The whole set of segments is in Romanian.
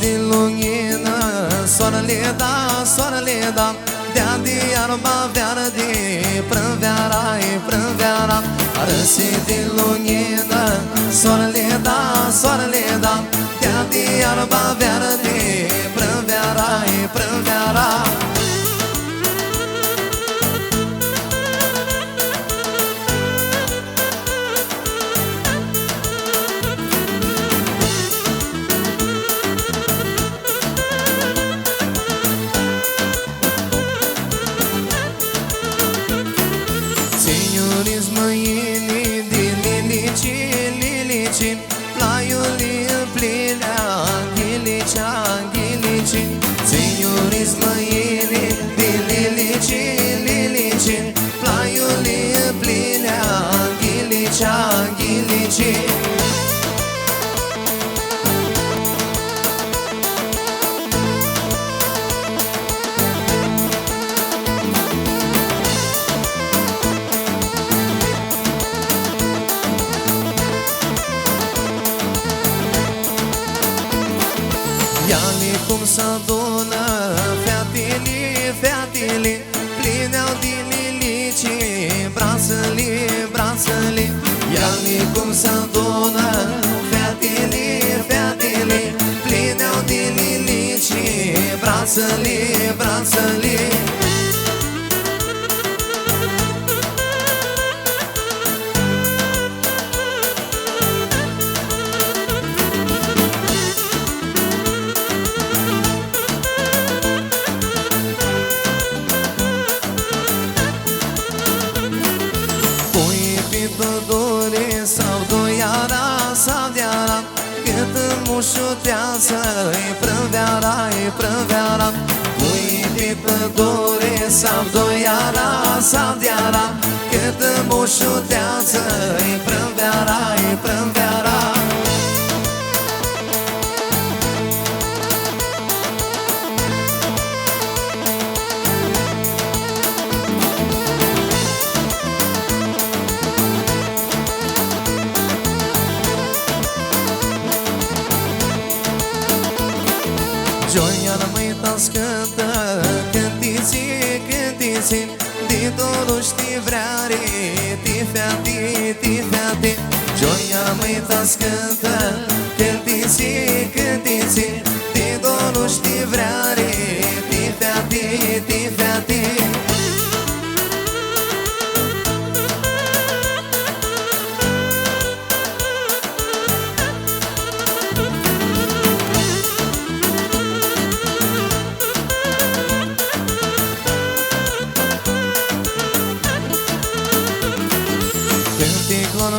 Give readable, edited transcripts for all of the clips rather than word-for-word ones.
din lumină, soarele da, dea de iarba verde, primăvara-i primăvara. Răsi din lumină, soarele da, dea de iarba verde, primăvara-i primăvara. Plaiul plinea, ghilici, ținuriți mâine de lilici, plaiul plinea, ghilici. Ia-li cum s-adună fetele, plineau de lilici, brațele. Ia-li cum s-adună fetele, plineau de lilici, brațele. Sau doiara, cât mușutează-i primăvara. Pui pe pădure sau doiara, cât mușutează-i primăvara. Joia măi tascântă, cântiți, de dorul știi vreare, ti feate. Joia măi tascântă, cântiți, de dorul știi vreare, ti feate.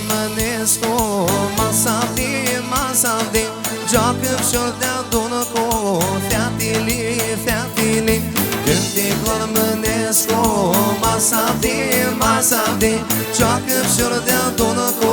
Mănescu, masa de joacă și-or de-adună cu fetele. Când te mănescu, masa de joacă și-or de-adună cu